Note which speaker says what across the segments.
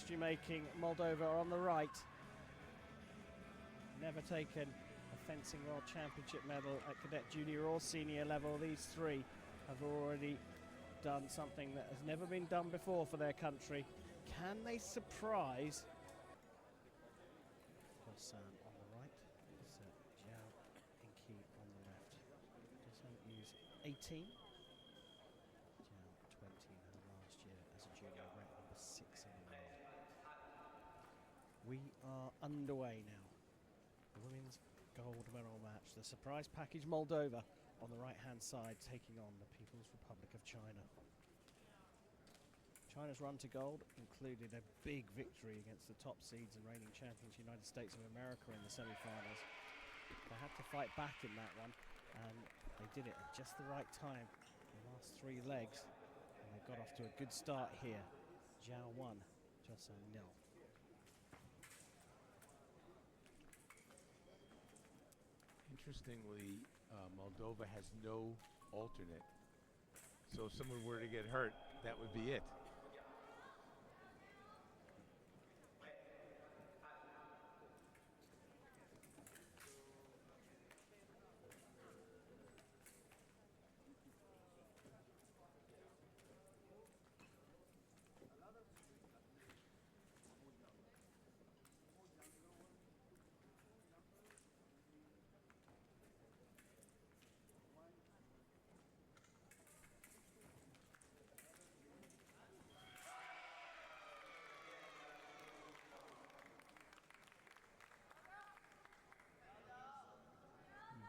Speaker 1: history-making Moldova are on the right. Never taken a fencing world championship medal at cadet, junior or senior level. These three have already done something that has never been done before for their country. Can they surprise? JOSAN on the right, JIAO Enqi on the left. JOSAN is 18. JIAO 20 in her last year as a junior, ranked number 6 in the world. We are underway now. The women's gold medal match. The surprise package Moldova on the right-hand side taking on the People's Republic of China. China's run to gold included a big victory against the top seeds and reigning champions United States of America in the semi-finals. They had to fight back in that one, and they did it at just the right time. The last 3 legs, and they got off to a good start here. JIAO 1, JOSAN 0.
Speaker 2: Interestingly, Moldova has no alternate. So if someone were to get hurt, that would be it.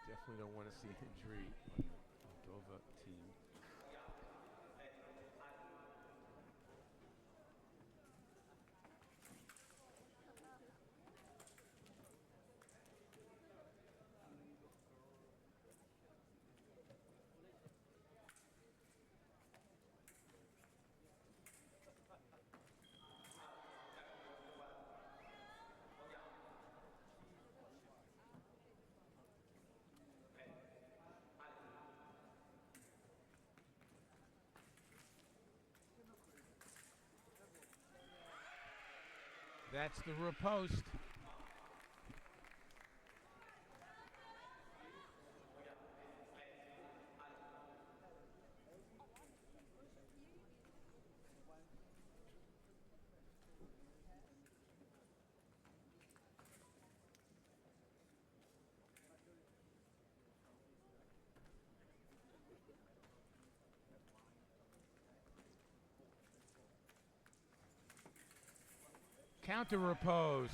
Speaker 2: Definitely don't want to see injury on the Moldova team. That's the riposte. Counter riposte.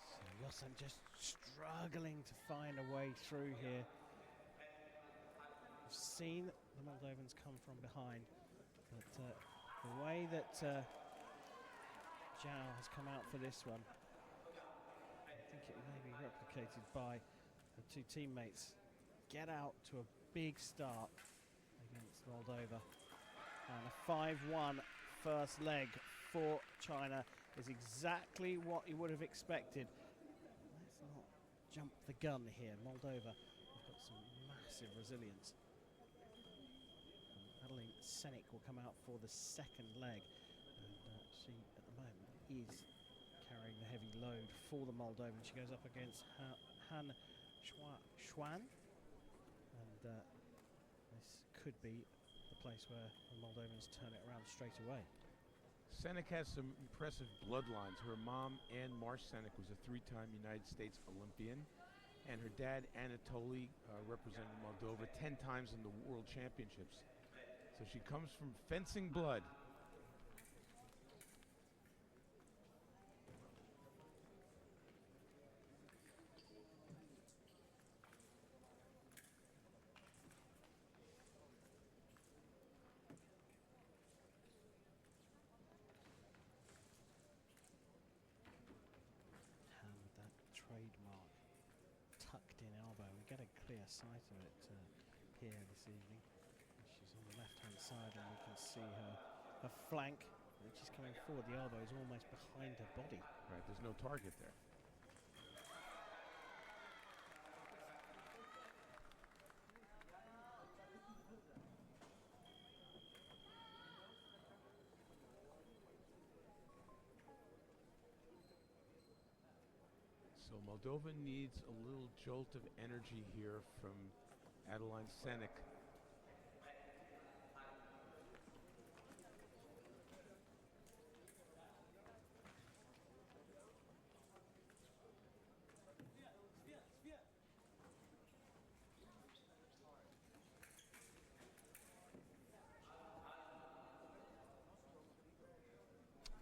Speaker 1: So JOSAN just struggling to find a way through here. We've seen the Moldovans come from behind, but the way that JIAO has come out for this one, I think it may be replicated by the 2 teammates. Get out to a big start against Moldova. And a 5-1 first leg for China is exactly what you would have expected. Let's not jump the gun here. Moldova have got some massive resilience. Adeline SENIC will come out for the second leg, and she at the moment is carrying the heavy load for the Moldovan. She goes up against HAN Xiaoxuan, and this could be the place where the Moldovans turn it around straight away.
Speaker 2: SENIC has some impressive bloodlines. Her mom, Anne Marsh SENIC, was a 3-time United States Olympian, and her dad, Anatoly, represented Moldova 10 times in the World Championships. So she comes from fencing blood.
Speaker 1: Trademark tucked in elbow. We get a clear sight of it here this evening. She's on the left hand side, and we can see her flank, and she's coming forward. The elbow is almost behind her body.
Speaker 2: Right, there's no target there. So Moldova needs a little jolt of energy here from Adeline SENIC.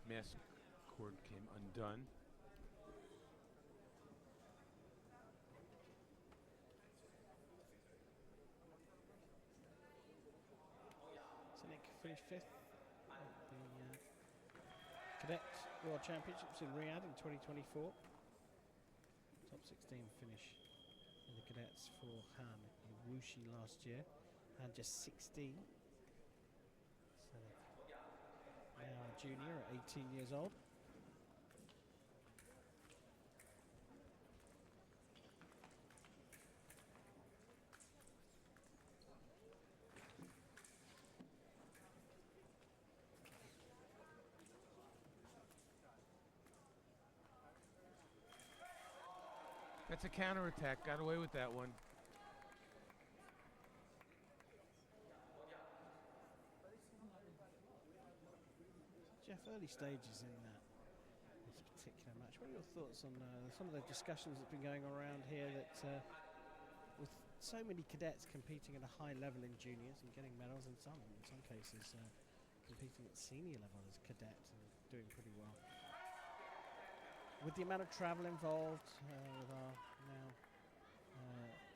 Speaker 2: Mask cord came undone.
Speaker 1: SENIC finished 5th at the Cadet World Championships in Riyadh in 2024. Top 16 finish in the cadets for Han in Wuxi last year, and just 16. Now a junior at 18 years old.
Speaker 2: That's a counterattack. Got away with that one.
Speaker 1: Jeff, early stages in this particular match. What are your thoughts on some of the discussions that's been going around here that with so many cadets competing at a high level in juniors and getting medals, and in some cases competing at senior level as cadets and doing pretty well. With the amount of travel involved, with our now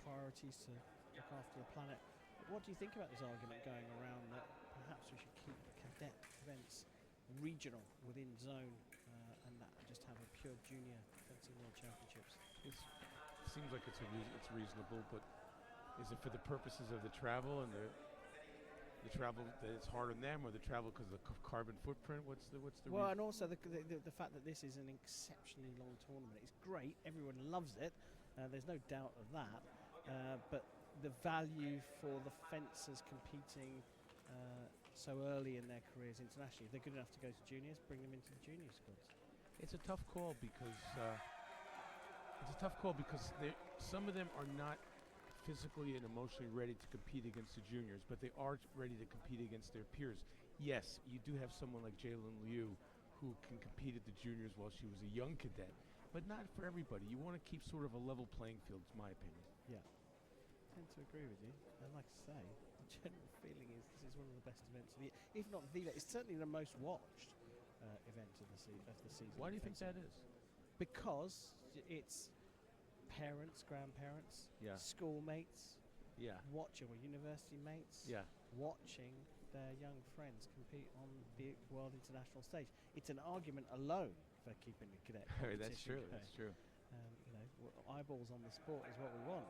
Speaker 1: priorities to look after the planet, what do you think about this argument going around that perhaps we should keep the cadet events regional within zone and just have a pure junior fencing world championships?
Speaker 2: It seems like it's reasonable, but is it for the purposes of the travel and the travel that it's hard on them, or the travel because of the carbon footprint? What's the
Speaker 1: well,
Speaker 2: reason?
Speaker 1: and also the fact that this is an exceptionally long tournament. It's great, everyone loves it, there's no doubt of that, but the value for the fencers competing so early in their careers internationally, if they're good enough to go to juniors, bring them into the junior squads.
Speaker 2: It's a tough call because some of them are not physically and emotionally ready to compete against the juniors, but they are ready to compete against their peers. Yes, you do have someone like Jaylin Liu who can compete at the juniors while she was a young cadet, but not for everybody. You want to keep sort of a level playing field, is my opinion.
Speaker 1: Yeah, I tend to agree with you. And like I say, the general feeling is this is one of the best events of the year, if not the best. It's certainly the most watched event of the season.
Speaker 2: Why do you think that is?
Speaker 1: Because it's parents, grandparents, schoolmates, watching, or university mates, watching their young friends compete on the world international stage. It's an argument alone for keeping the cadet competition.
Speaker 2: That's true.
Speaker 1: going.
Speaker 2: That's true.
Speaker 1: You know, eyeballs on the sport is what we want.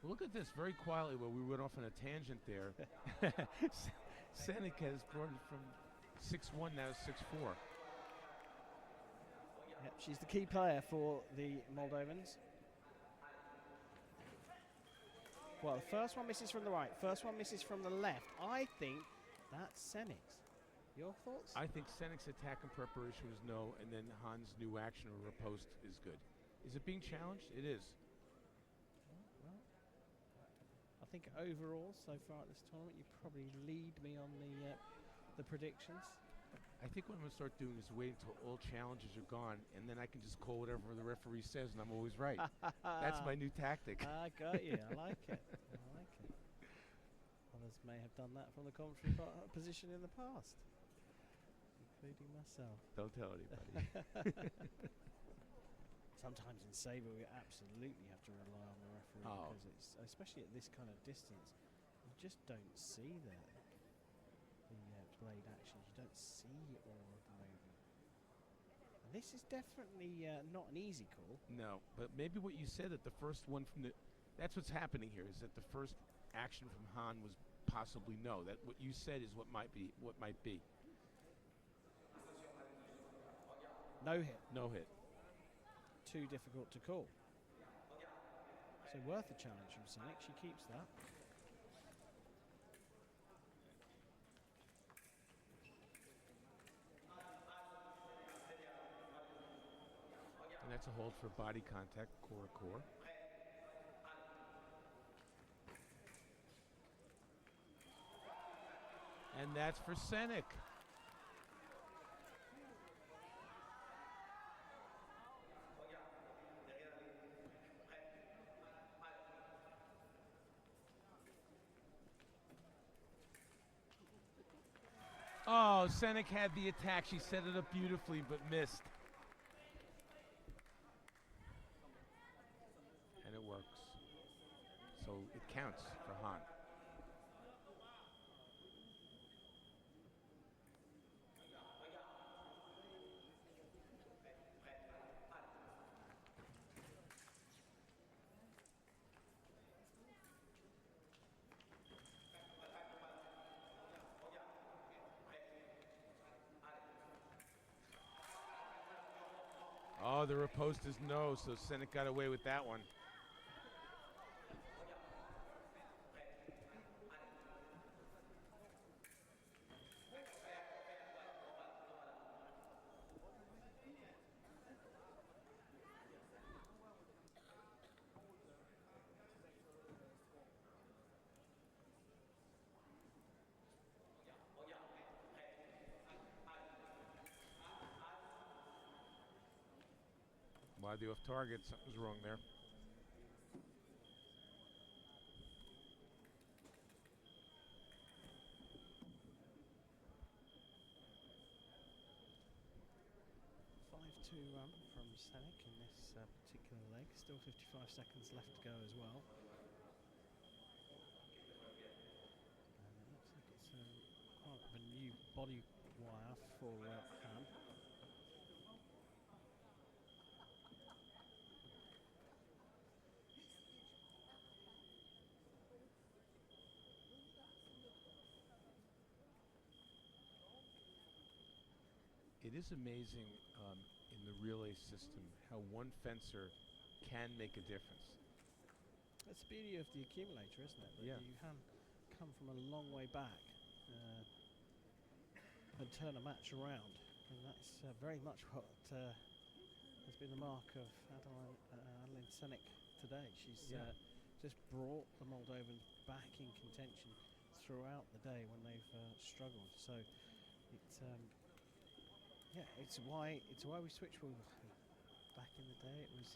Speaker 2: Well, look at this very quietly while we went off on a tangent there. SENIC has brought it from 6-1 now to 6-4.
Speaker 1: Yep, she's the key player for the Moldovans. Well, the first one misses from the right, first one misses from the left. I think that's SENIC's. Your thoughts?
Speaker 2: I think SENIC's attack and preparation was no, and then Han's new action or riposte is good. Is it being challenged? It is.
Speaker 1: Well, I think overall, so far at this tournament, you probably lead me on the predictions.
Speaker 2: I think what I'm going to start doing is wait until all challenges are gone, and then I can just call whatever the referee says, and I'm always right. That's my new tactic.
Speaker 1: I got you. I like it. I like it. Others may have done that from the commentary position in the past, including myself.
Speaker 2: Don't tell anybody.
Speaker 1: Sometimes in Sabre, we absolutely have to rely on the referee because it's, especially at this kind of distance, you just don't see the blade actions. You don't see all of the movement. And this is definitely not an easy call.
Speaker 2: No, but maybe what you said that the first one from that's what's happening here, is that the first action from Han was possibly no. That what you said is what might be.
Speaker 1: No hit.
Speaker 2: No hit.
Speaker 1: Too difficult to call. So worth a challenge from SENIC. She keeps that.
Speaker 2: That's a hold for body contact, core to core. And that's for SENIC. Oh, SENIC had the attack. She set it up beautifully, but missed. And it works. So it counts for Han. Oh, the riposte is no, so SENIC got away with that one. Why the off target? Something's wrong there.
Speaker 1: Run from SENIC in this particular leg. Still 55 seconds left to go as well. And it looks like it's quite a new body wire for Han.
Speaker 2: It is amazing in the relay system how one fencer can make a difference.
Speaker 1: That's the beauty of the accumulator, isn't it? That
Speaker 2: Yeah.
Speaker 1: you can come from a long way back and turn a match around. And that's very much what has been the mark of Adeline SENIC today. She's just brought the Moldovans back in contention throughout the day when they've struggled. So it's yeah, it's why we switched back in the day. It was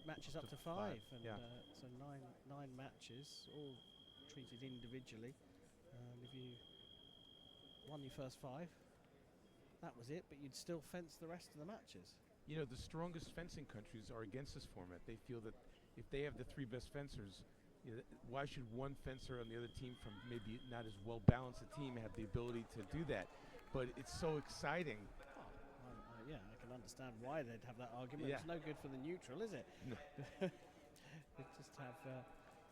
Speaker 1: matches up to five, and so nine matches, all treated individually. And if you won your first five, that was it. But you'd still fence the rest of the matches.
Speaker 2: You know, the strongest fencing countries are against this format. They feel that if they have the three best fencers, you know, why should one fencer on the other team from maybe not as well balanced a team have the ability to do that? But it's so exciting.
Speaker 1: Yeah, I can understand why they'd have that argument.
Speaker 2: Yeah.
Speaker 1: It's no good for the neutral, is it?
Speaker 2: No.
Speaker 1: They just have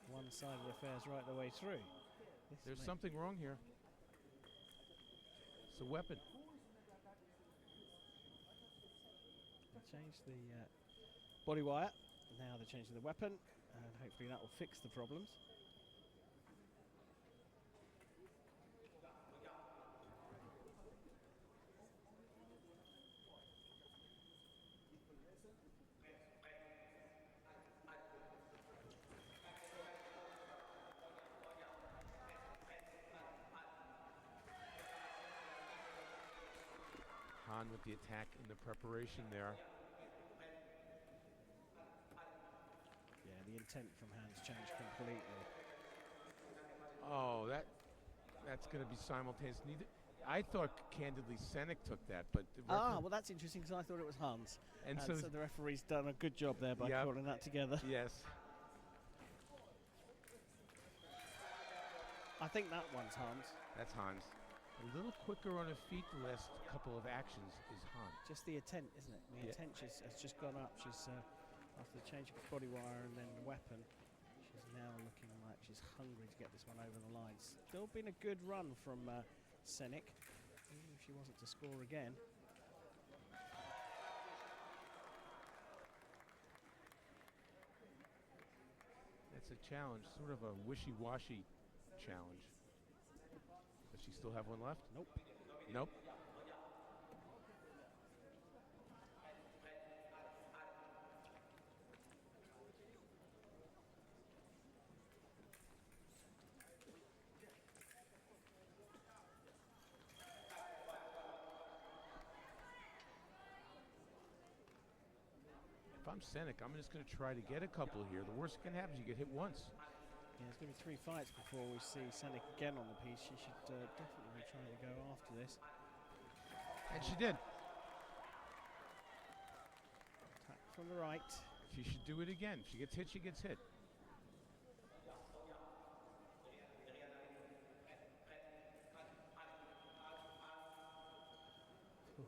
Speaker 1: one side of the affairs right the way through.
Speaker 2: There's something wrong here. It's a weapon.
Speaker 1: They changed the body wire. Now they're changing the weapon, and hopefully that will fix the problems.
Speaker 2: Han with the attack in the preparation there.
Speaker 1: Yeah, the intent from Han's changed completely.
Speaker 2: Oh, that's going to be simultaneous. I thought candidly SENIC took that, but
Speaker 1: well, that's interesting because I thought it was Han's.
Speaker 2: And
Speaker 1: so the referee's done a good job there by calling that together.
Speaker 2: Yes.
Speaker 1: I think that one's Han's.
Speaker 2: That's Han's. A little quicker on her feet the last couple of actions is Han.
Speaker 1: Just the intent, isn't it? The intent has just gone up. She's after the change of the body wire and then the weapon, she's now looking like she's hungry to get this one over the line. Still been a good run from SENIC, even if she wasn't to score again.
Speaker 2: It's a challenge, sort of a wishy-washy challenge. Does she still have one left?
Speaker 1: Nope.
Speaker 2: Nope. if I'm SENIC, I'm just going to try to get a couple here. The worst that can happen is you get hit once.
Speaker 1: Yeah, it's going to be 3 fights before we see SENIC again on the piece. She should definitely be trying to go after this.
Speaker 2: And she did.
Speaker 1: Attack from the right.
Speaker 2: She should do it again. If she gets hit, she gets hit.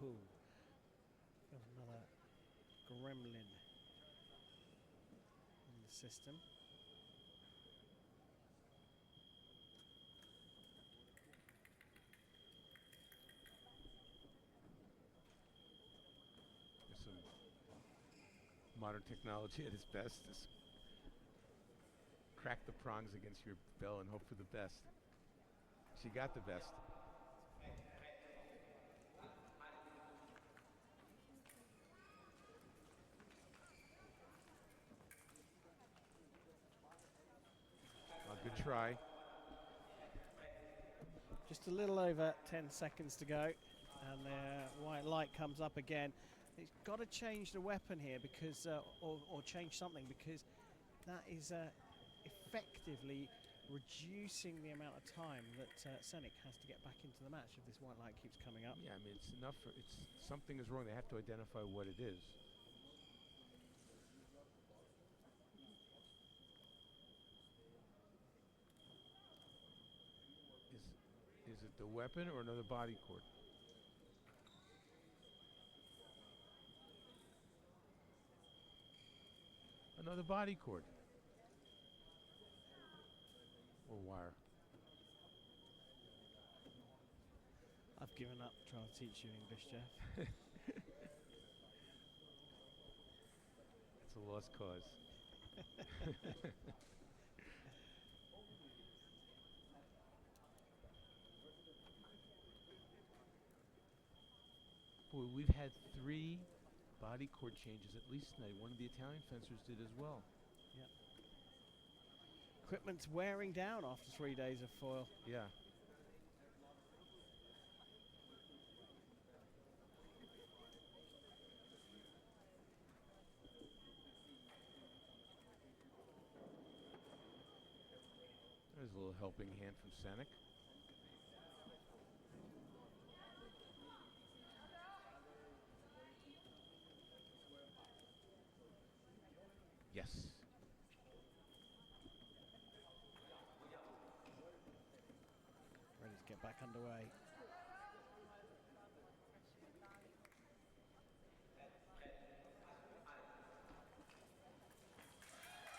Speaker 1: Ooh. Got another gremlin in the system.
Speaker 2: There's some modern technology at its best. Just crack the prongs against your bell and hope for the best. She got the best. Good try.
Speaker 1: Just a little over 10 seconds to go, and the white light comes up again. It's got to change the weapon here because, or change something, because that is effectively reducing the amount of time that SENIC has to get back into the match if this white light keeps coming up.
Speaker 2: Yeah, I mean, it's enough. Something is wrong. They have to identify what it is. Is it the weapon or another body cord? Another body cord. Or wire.
Speaker 1: I've given up trying to teach you English, Jeff.
Speaker 2: It's a lost cause. Boy, we've had 3 body cord changes at least tonight. One of the Italian fencers did as well.
Speaker 1: Yep. Equipment's wearing down after 3 days of foil.
Speaker 2: Yeah. There's a little helping hand from SENIC. Yes.
Speaker 1: Ready to get back underway.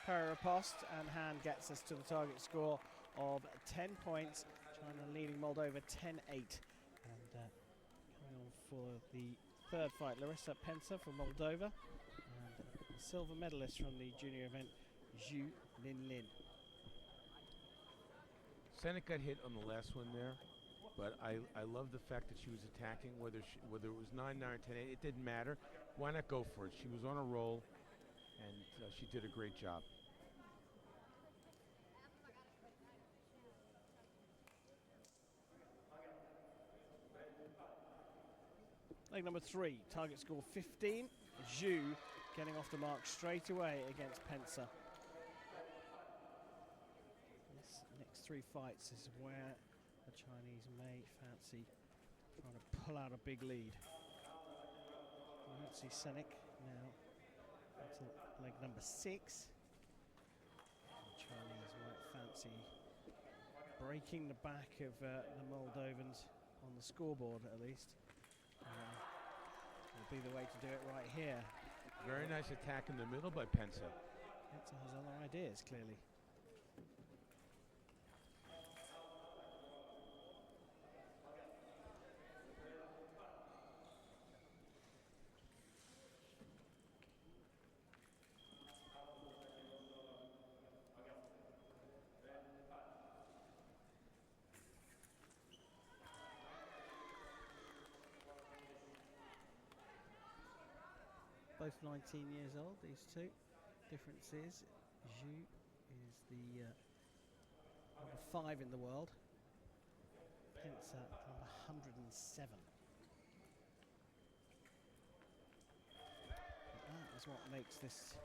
Speaker 1: Riposte, and Han gets us to the target score of 10 points. China leading Moldova 10-8. And coming on for the third fight, Larissa PENSA from Moldova. And the silver medalist from the junior event, ZHU Linlin.
Speaker 2: SENIC got hit on the last one there, but I love the fact that she was attacking, whether it was 9-9 or 10-8, it didn't matter. Why not go for it? She was on a roll, and she did a great job.
Speaker 1: Leg number 3, target score 15. ZHU getting off the mark straight away against PENSA. This next 3 fights is where the Chinese may fancy trying to pull out a big lead. We can see SENIC now into leg number 6. The Chinese might fancy breaking the back of the Moldovans on the scoreboard at least. Will be the way to do it right here.
Speaker 2: Very nice attack in the middle by PENSA.
Speaker 1: PENSA has other ideas, clearly. Both 19 years old, these two. Difference is ZHU is the number 5 in the world. PENSA number 107. That is what makes this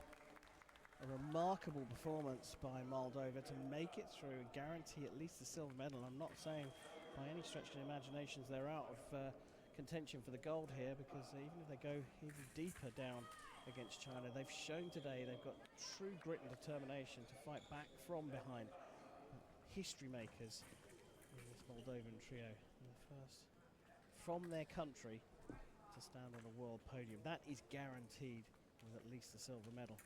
Speaker 1: a remarkable performance by Moldova to make it through and guarantee at least the silver medal. I'm not saying by any stretch of the imaginations they're out of contention for the gold here, because even if they go even deeper down against China, they've shown today they've got true grit and determination to fight back from behind. History makers in this Moldovan trio, and the first from their country to stand on a world podium. That is guaranteed with at least a silver medal.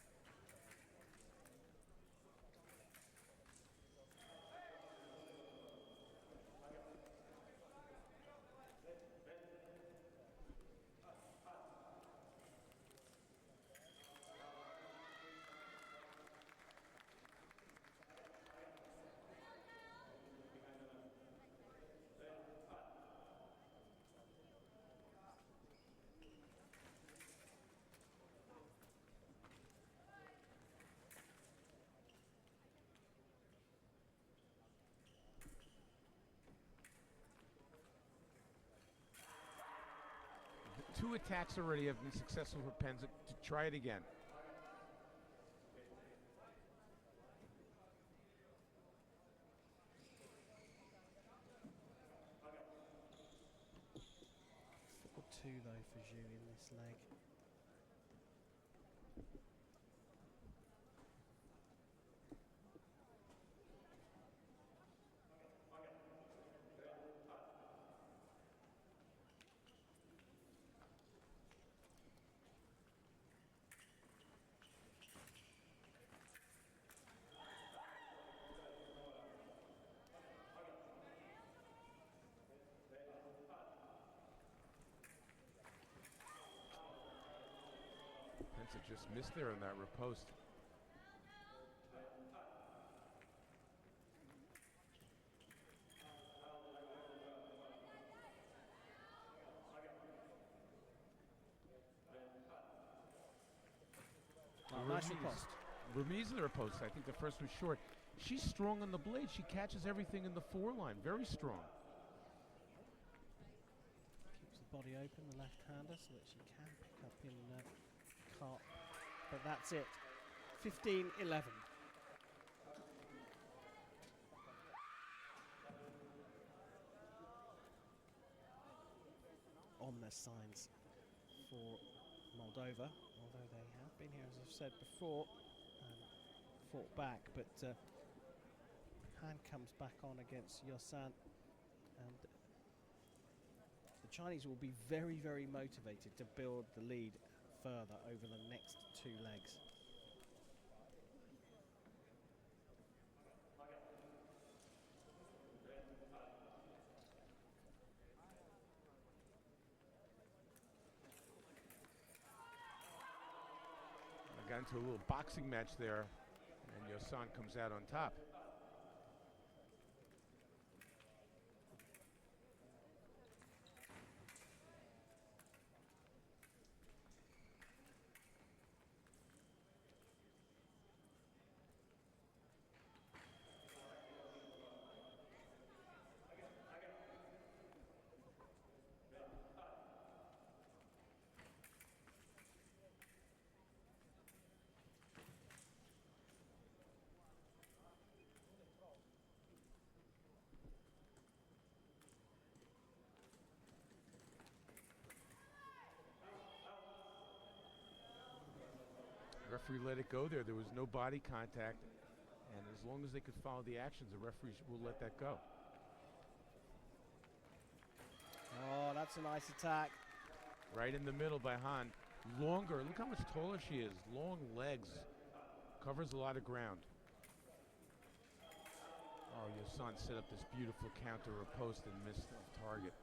Speaker 2: Two attacks already have been successful for PENSA. To try it again.
Speaker 1: Or two though for Zhu in this leg.
Speaker 2: PENSA just missed there on that riposte.
Speaker 1: Nice riposte.
Speaker 2: Remise the riposte. I think the first was short. She's strong on the blade. She catches everything in the foreline. Very strong.
Speaker 1: Keeps the body open, the left-hander, so that she can pick up in cart. But that's it. 15-11. On their signs for Moldova, although they have been here, as I've said before, fought back, but Han comes back on against JOSAN, and the Chinese will be very, very motivated to build the lead further over the next two legs.
Speaker 2: I got into a little boxing match there, and JOSAN comes out on top. Referee let it go there. There was no body contact, and as long as they could follow the actions, the referee will let that go.
Speaker 1: Oh, that's a nice attack.
Speaker 2: Right in the middle by Han. Longer. Look how much taller she is. Long legs. Covers a lot of ground. Oh, JOSAN set up this beautiful counter riposte and missed the target.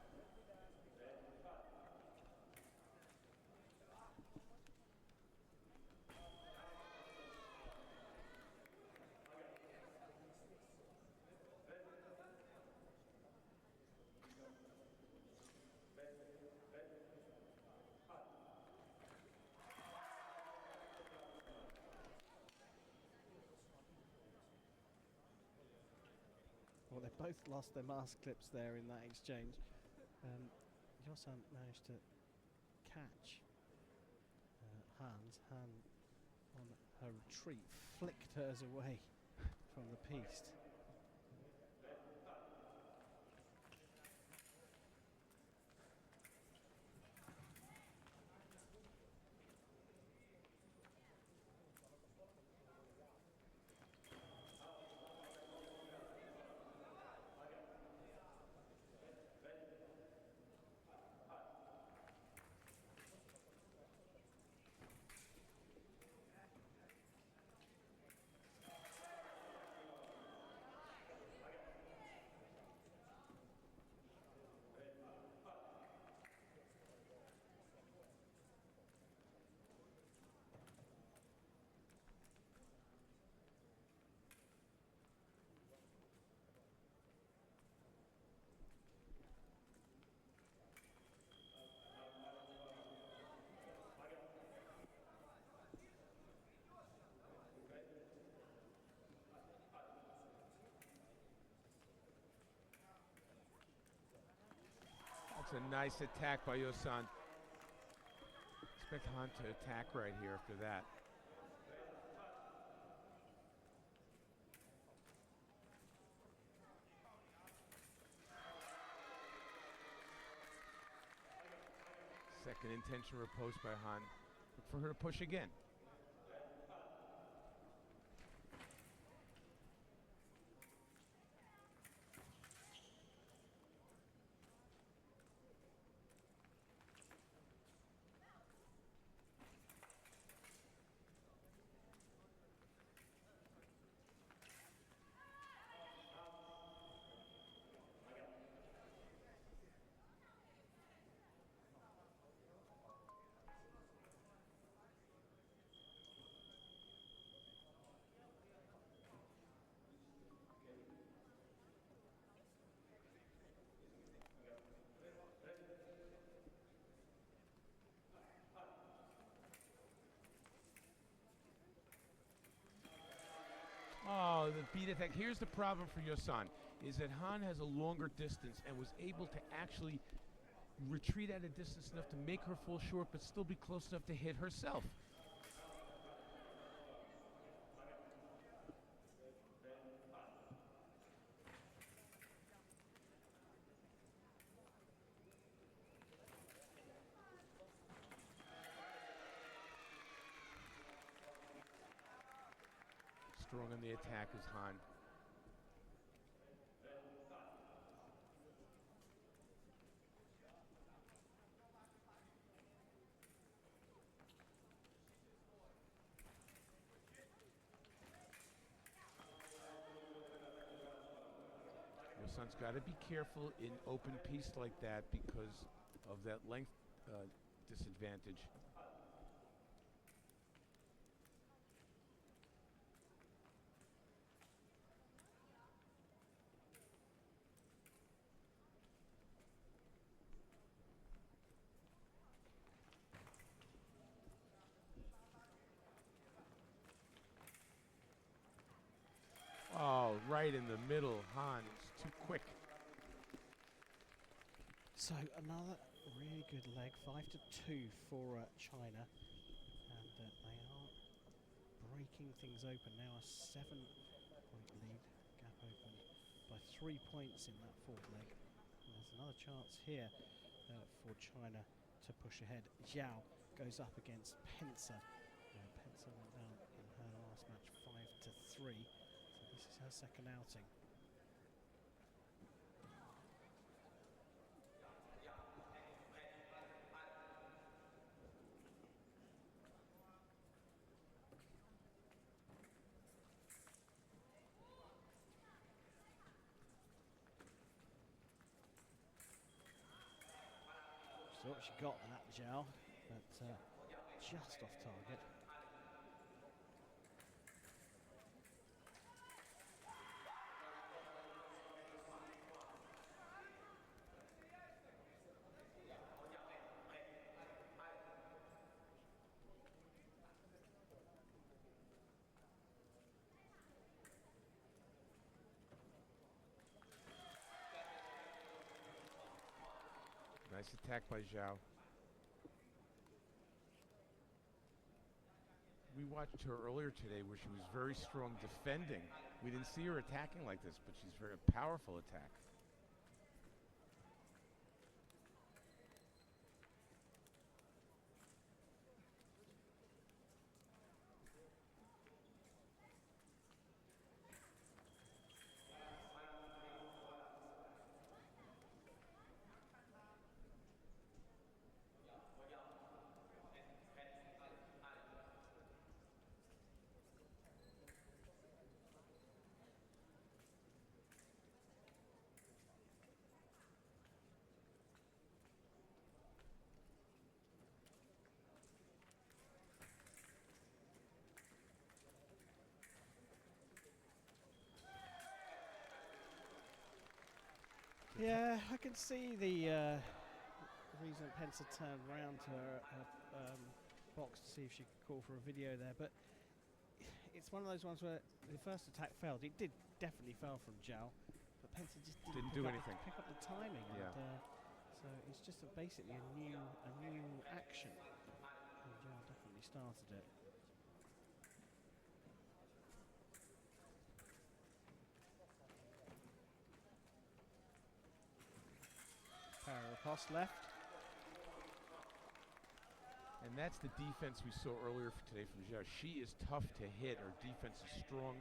Speaker 1: Well, they both lost their mask clips there in that exchange. JOSAN managed to catch Han her retreat flicked hers away from the piste.
Speaker 2: That's a nice attack by JOSAN. Expect Han to attack right here after that. Second intention riposte by Han. Look for her to push again. Oh, the beat attack. Here's the problem for JOSAN, is that Han has a longer distance and was able to actually retreat at a distance enough to make her fall short, but still be close enough to hit herself. Strong on the attack is Han. JOSAN's got to be careful in open piece like that because of that length disadvantage. Oh, right in the middle. Han is too quick.
Speaker 1: So another really good leg, 5-2 for China, and they are breaking things open now. A 7-point lead, gap opened by 3 points in that fourth leg. And there's another chance here for China to push ahead. Zhao goes up against PENSA. PENSA went down in her last match 5-3. This is her second outing. So she got that, Zhao, but just off target.
Speaker 2: Nice attack by Zhao. We watched her earlier today where she was very strong defending. We didn't see her attacking like this, but she's very powerful attack.
Speaker 1: Yeah, I can see the reason PENSA turned around to her box to see if she could call for a video there, but it's one of those ones where the first attack failed. It did definitely fail from JIAO, but PENSA just didn't
Speaker 2: do anything.
Speaker 1: Pick up the timing.
Speaker 2: Yeah.
Speaker 1: And, so it's just basically a new action. And JIAO definitely started it. Riposte left.
Speaker 2: And that's the defense we saw earlier today from JIAO. She is tough to hit. Her defense is strong.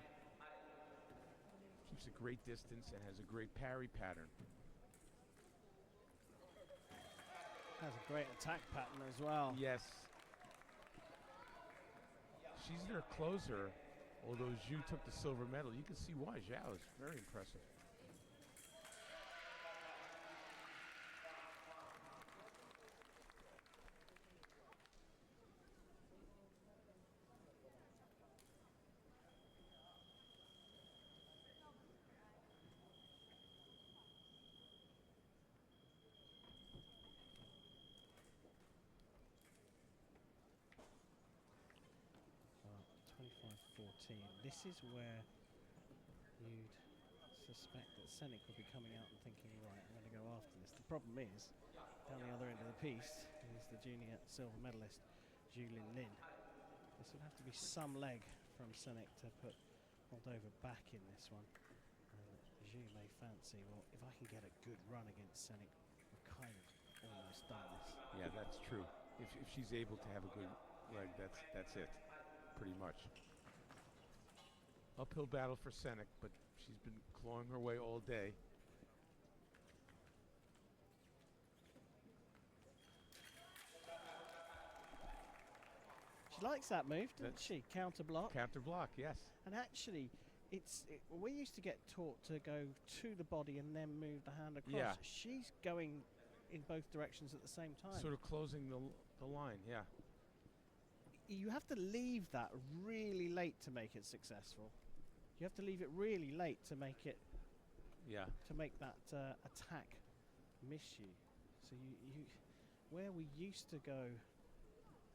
Speaker 2: Keeps a great distance and has a great parry pattern.
Speaker 1: Has a great attack pattern as well.
Speaker 2: Yes. She's their closer, although Zhu took the silver medal. You can see why. JIAO is very impressive.
Speaker 1: This is where you'd suspect that SENIC would be coming out and thinking, right, I'm going to go after this. The problem is, down the other end of the piece is the junior silver medalist, ZHU Linlin. This would have to be some leg from SENIC to put Moldova back in this one. ZHU may fancy, well, if I can get a good run against SENIC, we've kind of almost done this.
Speaker 2: Yeah, that's true. If she's able to have a good leg, that's it, pretty much. Uphill battle for SENIC, but she's been clawing her way all day.
Speaker 1: She likes that move, doesn't she? Counter block.
Speaker 2: Counter block, yes.
Speaker 1: And actually, we used to get taught to go to the body and then move the hand across.
Speaker 2: Yeah.
Speaker 1: She's going in both directions at the same time.
Speaker 2: Sort of closing the line, yeah.
Speaker 1: You have to leave that really late to make it successful. You have to leave it really late to make it.
Speaker 2: Yeah.
Speaker 1: To make that attack miss you. So you where we used to go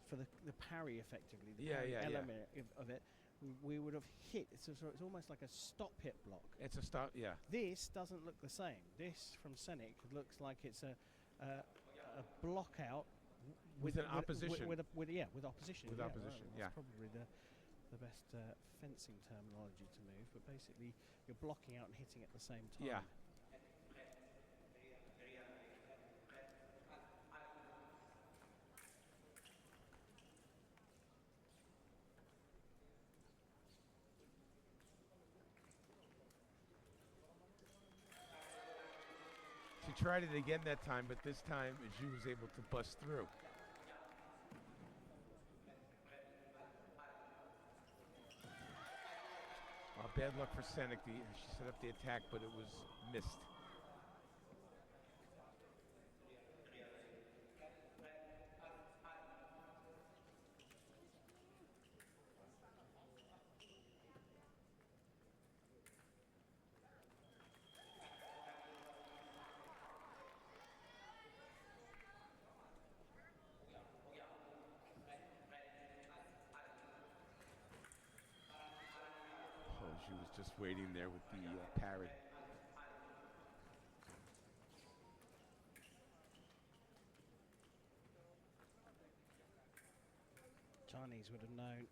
Speaker 1: for the parry effectively, the parry element of it, we would have hit. So it's almost like a stop hit block.
Speaker 2: It's a stop, yeah.
Speaker 1: This doesn't look the same. This from SENIC looks like it's a block out
Speaker 2: with an opposition.
Speaker 1: With opposition.
Speaker 2: With opposition,
Speaker 1: well, that's probably the best fencing terminology to move, but basically you're blocking out and hitting at the same time.
Speaker 2: Yeah. She tried it again that time, but this time Zhu was able to bust through. Bad luck for SENIC. She set up the attack, but it was missed. She was just waiting there with the parry.
Speaker 1: Chinese would have known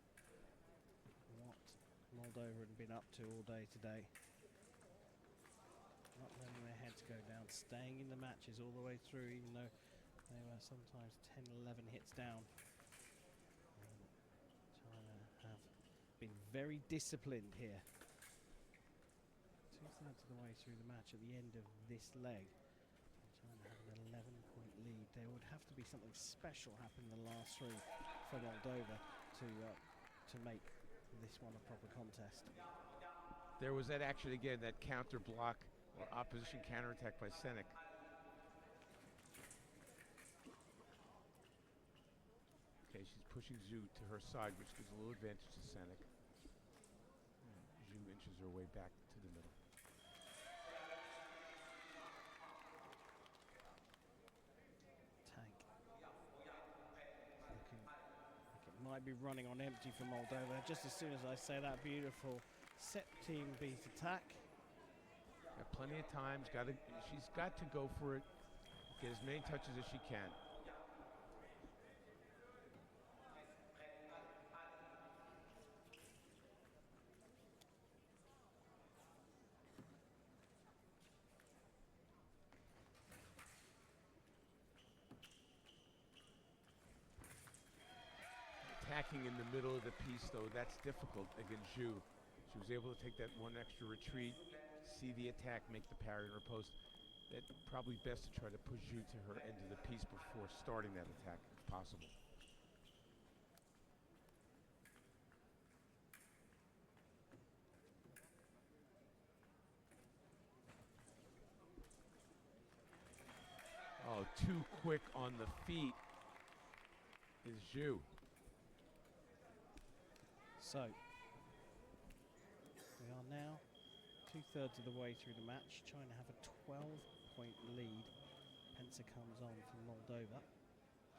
Speaker 1: Moldova had been up to all day today. Not letting their heads go down, staying in the matches all the way through, even though they were sometimes 10, 11 hits down. China have been very disciplined here. 2/3 of the way through the match at the end of this leg. China have an 11-point lead. There would have to be something special happen in the last three for Moldova to make this one a proper contest.
Speaker 2: There was that action again, that counter block or opposition counterattack by SENIC. Okay, she's pushing Zhu to her side, which gives a little advantage to SENIC. Zhu inches her way back to the middle.
Speaker 1: Tank looking like it might be running on empty for Moldova. Just as soon as I say that, beautiful set team beat attack.
Speaker 2: Got plenty of time. She's got to go for it. Get as many touches as she can. Attacking in the middle of the piece, though, that's difficult against Zhu. She was able to take that one extra retreat, see the attack, make the parry in her post. That's probably best to try to push Zhu to her end of the piece before starting that attack, if possible. Oh, too quick on the feet is Zhu.
Speaker 1: So, we are now 2/3 of the way through the match. China have a 12-point lead. PENSA comes on for Moldova.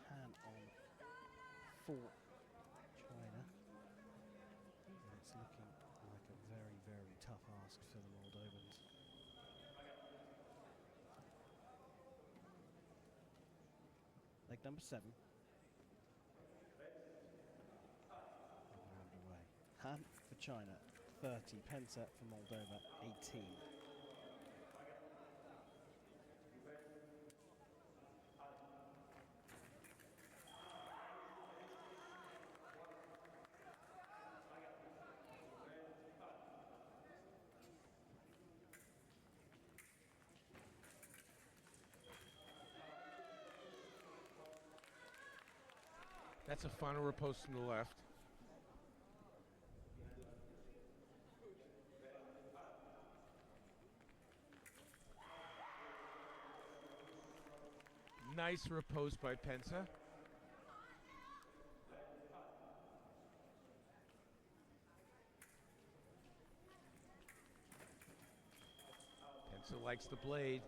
Speaker 1: Han on for China. And it's looking like a very, very tough ask for the Moldovans. Leg number 7. Han for China, 30. PENSA for Moldova, 18.
Speaker 2: That's a final riposte from the left. Nice riposte by PENSA. PENSA likes the blade.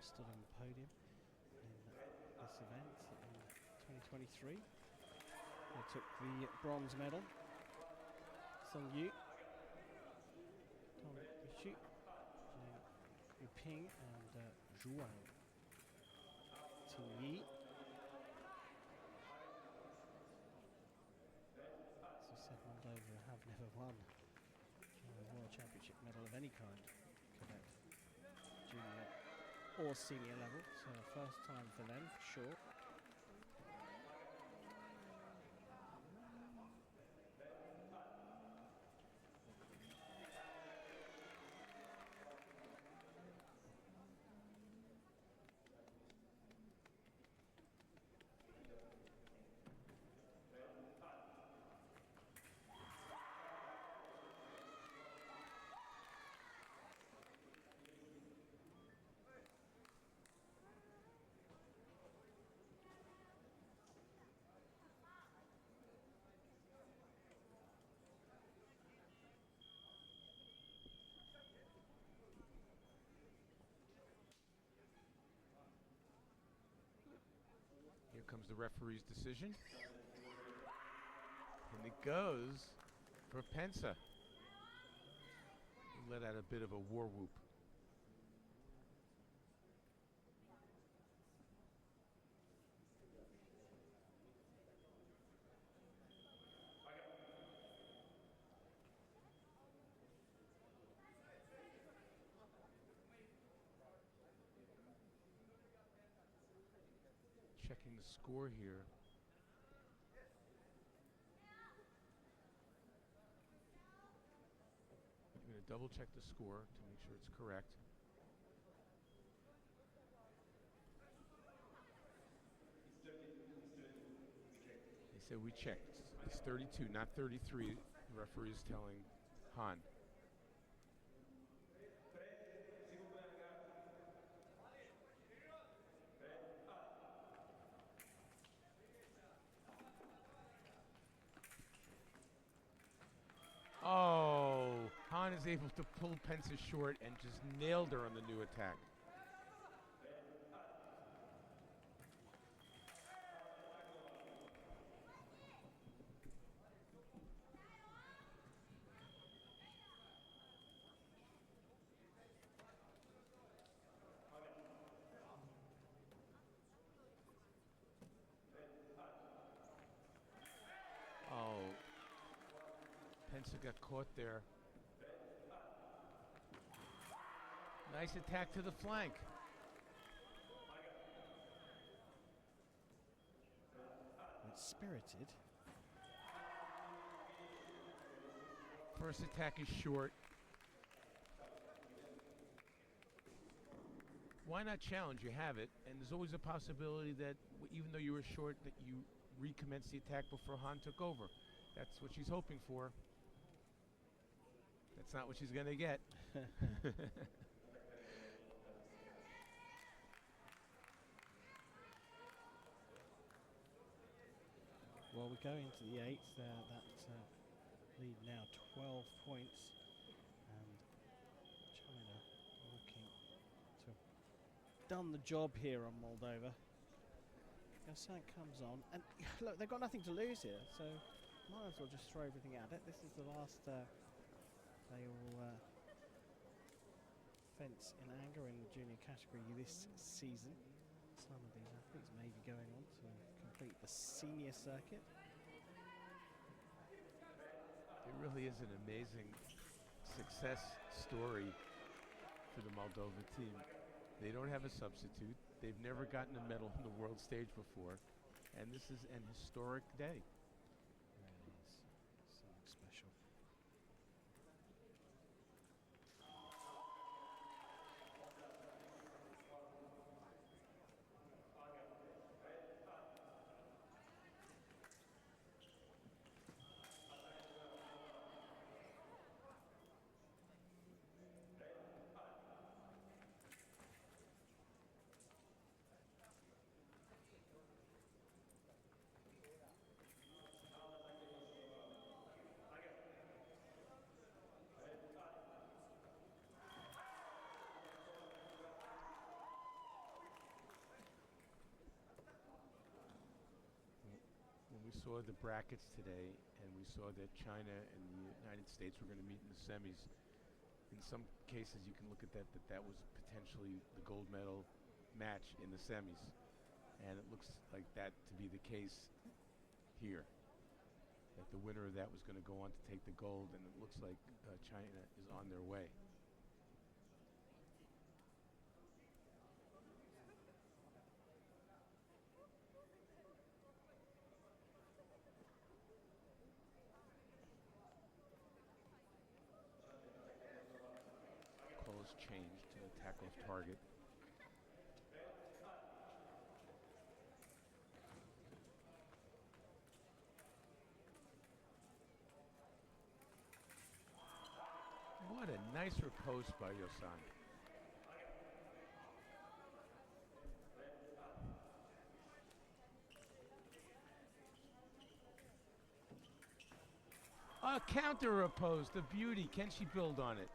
Speaker 1: Stood on the podium in this event in 2023. They took the bronze medal. Song Yu, Tom Yu, Yu Ping, and Zhuang. Ting Yi. As we said, Moldova have never won a World Championship medal of any kind, cadet, junior or senior level, so first time for them for sure.
Speaker 2: Here comes the referee's decision. And it goes for PENSA. He let out a bit of a war whoop. Checking the score here. I'm going to double check the score to make sure it's correct. They said we checked. It's 32, not 33. The referee is telling Han. Oh, Han is able to pull PENSA short and just nailed her on the new attack. Oh, PENSA got caught there. Nice attack to the flank.
Speaker 1: It's spirited.
Speaker 2: First attack is short. Why not challenge? You have it, and there's always a possibility that even though you were short, that you recommence the attack before Han took over. That's what she's hoping for. That's not what she's going to get.
Speaker 1: Well, we go into the 8th there. That lead now 12 points, and China looking to have done the job here on Moldova. JOSAN comes on, and look, they've got nothing to lose here, so might as well just throw everything at it. This is the last they will fence in anger in the junior category this season. Some of these athletes may be going on to complete the senior circuit.
Speaker 2: It really is an amazing success story for the Moldova team. They don't have a substitute. They've never gotten a medal on the world stage before. And this is an historic day.
Speaker 1: It really is something special.
Speaker 2: We saw the brackets today, and we saw that China and the United States were going to meet in the semis. In some cases, you can look at that was potentially the gold medal match in the semis. And it looks like that to be the case here. That the winner of that was going to go on to take the gold, and it looks like China is on their way. Call has changed to attack off target. What a nice riposte by JOSAN. A counter riposte, the beauty. Can she build on it?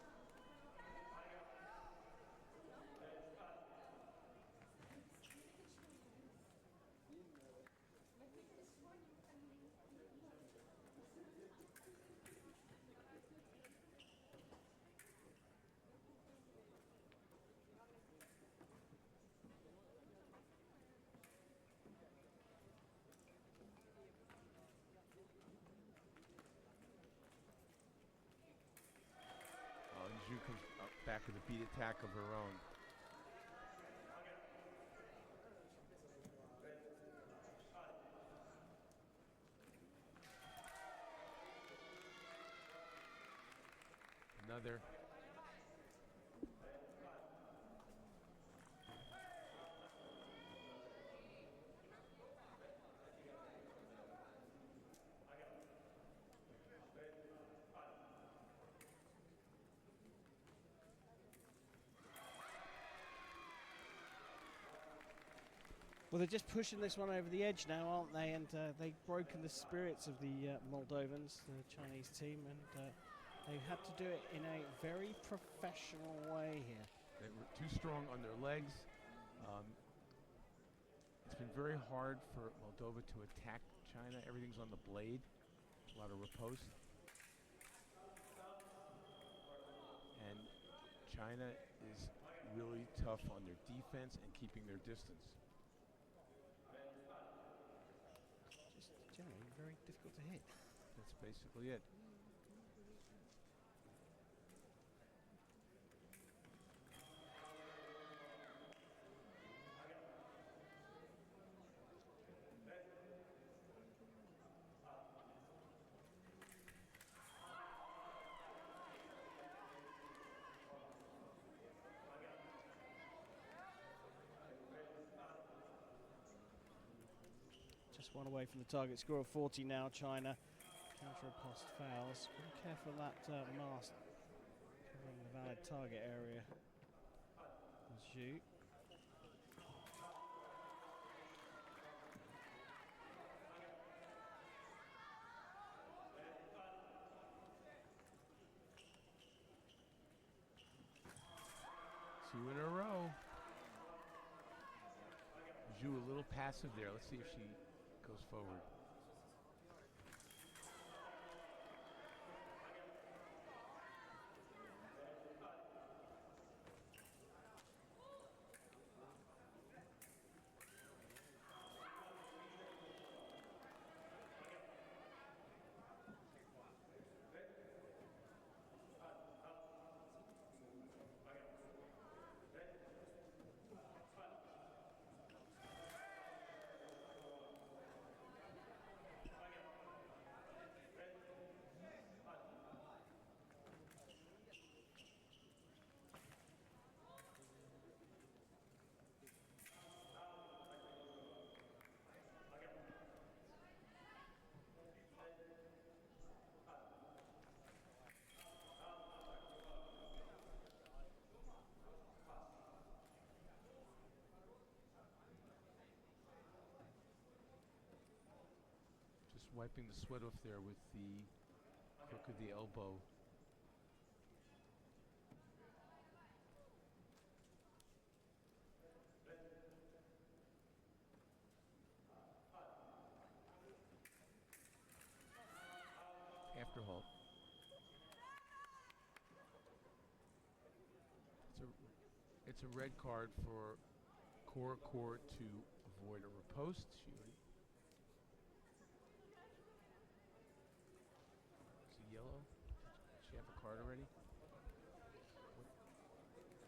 Speaker 2: Zhu comes up back with a beat attack of her own. Another.
Speaker 1: Well, they're just pushing this one over the edge now, aren't they? And they've broken the spirits of the Moldovans, the Chinese team, and they've had to do it in a very professional way here.
Speaker 2: They were too strong on their legs. It's been very hard for Moldova to attack China. Everything's on the blade, a lot of riposte. And China is really tough on their defense and keeping their distance.
Speaker 1: Just generally very difficult to hit.
Speaker 2: That's basically it.
Speaker 1: Just one away from the target score of 40 now, China. Counter riposte fouls. Be careful of that mask covering the valid target area. Zhu.
Speaker 2: Two in a row. Zhu a little passive there. Let's see if she goes forward. Wiping the sweat off there with the crook of the elbow. after halt. It's a red card for core to avoid a riposte. It's a yellow. Does she have a card already?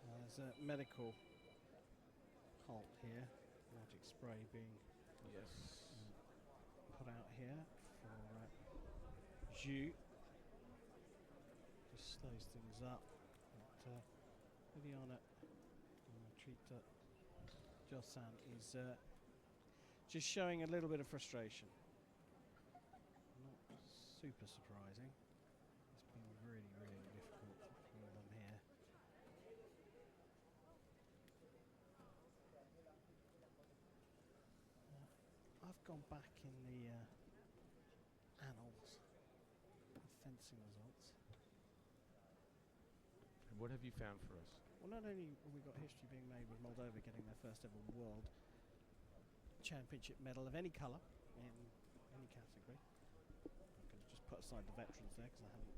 Speaker 1: There's a medical halt here. Magic spray being put out here for Zhu. Just slows things up. Uliana-Dumitrita JOSAN is just showing a little bit of frustration. Not super surprising. It's been really, really difficult for them here. I've gone back in the annals of fencing results.
Speaker 2: And what have you found for us?
Speaker 1: Well, not only have we got history being made with Moldova getting their first ever world championship medal of any colour in any category. I'm going to just put aside the veterans there because I haven't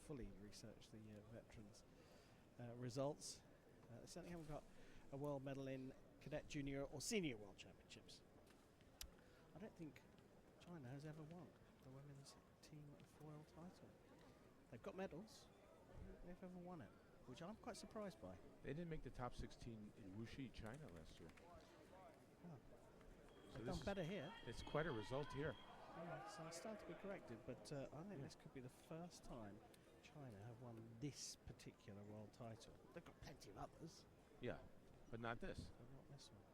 Speaker 1: fully researched the veterans results. Certainly haven't got a world medal in cadet, junior or senior world championships. I don't think China has ever won the women's team foil title. They've got medals, I don't think they've ever won it, which I'm quite surprised by.
Speaker 2: They didn't make the top 16 in Wuxi, China last year.
Speaker 1: Oh.
Speaker 2: So
Speaker 1: They've done better here.
Speaker 2: It's quite a result here.
Speaker 1: Yeah, so I stand to be corrected, but I think this could be the first time China have won this particular world title. They've got plenty of others.
Speaker 2: Yeah, but not this.
Speaker 1: But not this one.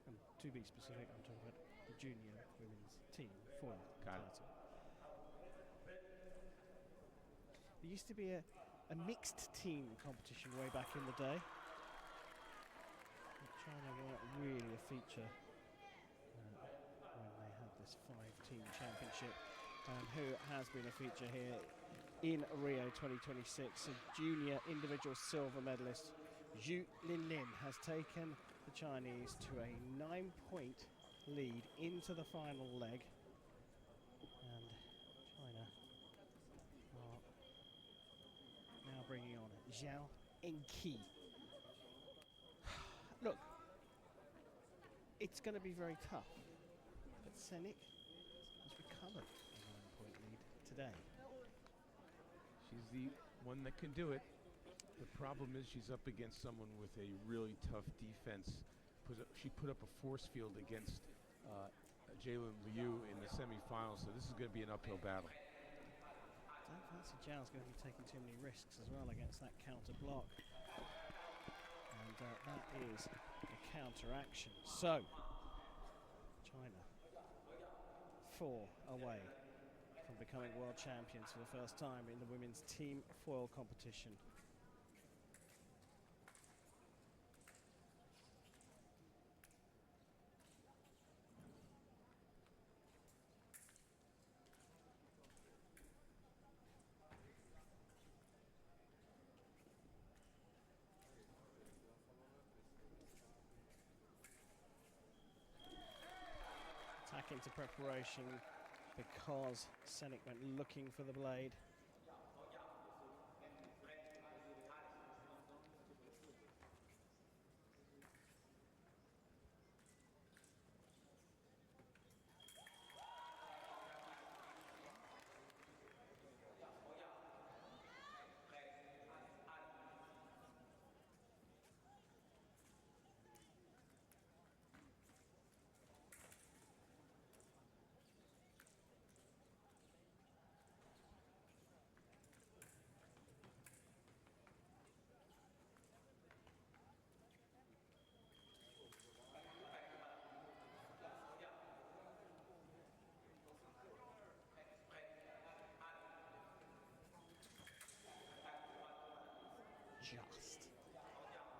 Speaker 1: And to be specific, I'm talking about the junior women's team foil title. There used to be a mixed team competition way back in the day. But China weren't really a feature when they had this 5-team championship. And who has been a feature here in Rio 2026, a junior individual silver medalist, ZHU Linlin, has taken the Chinese to a 9-point lead into the final leg. And China are now bringing on JIAO Enqi. Look, it's going to be very tough, but SENIC has recovered a 9-point lead today.
Speaker 2: She's the one that can do it. The problem is she's up against someone with a really tough defense. She put up a force field against Jalen Liu in the semifinals, so this is going to be an uphill battle.
Speaker 1: I don't fancy Zhao's going to be taking too many risks as well against that counter block. And that is a counter action. So, China 4 away from becoming world champions for the first time in the women's team foil competition. Attack into preparation because SENIC went looking for the blade.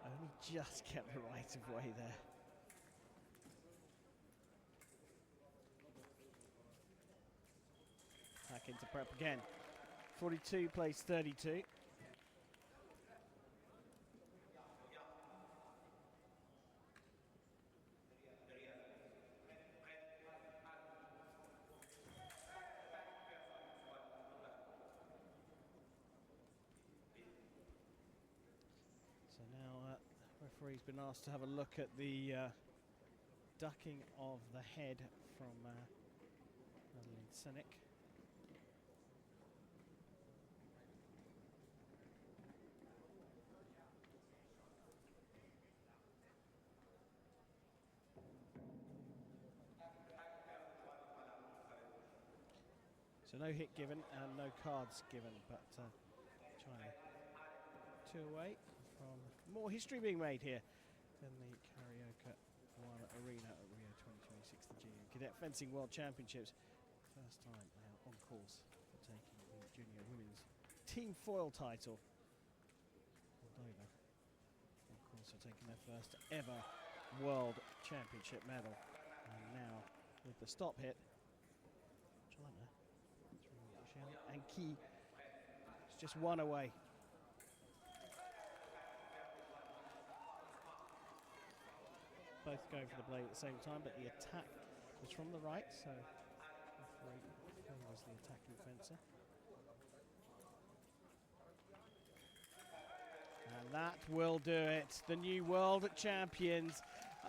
Speaker 1: Only just kept the right of way there. Back into prep again. 42 plays 32. referee's been asked to have a look at the ducking of the head from Adeline SENIC. So no hit given and no cards given, but China 2 away from more history being made here in the Karaoke One Arena at Rio 2026, the JIAO Cadet Fencing World Championships. First time now on course for taking the junior women's team foil title. Moldova on course for taking their first ever World Championship medal. And now with the stop hit, China JIAO Enqi is just 1 away. Both going for the blade at the same time, but the attack was from the right, so referee favours the attacking fencer. And that will do it. The new world champions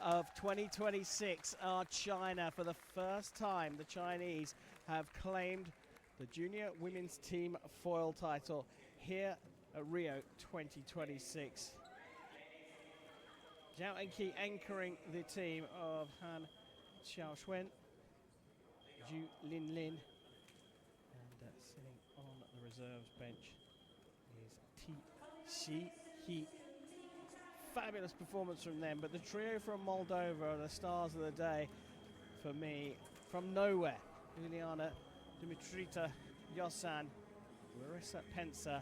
Speaker 1: of 2026 are China. For the first time, the Chinese have claimed the junior women's team foil title here at Rio 2026. JIAO Enqi anchoring the team of HAN Xiaoxuan, ZHU Linlin, and sitting on the reserves bench is TIE Zhihe. Fabulous performance from them, but the trio from Moldova are the stars of the day for me. From nowhere, Uliana-Dumitrita, JOSAN, Larissa, PENSA,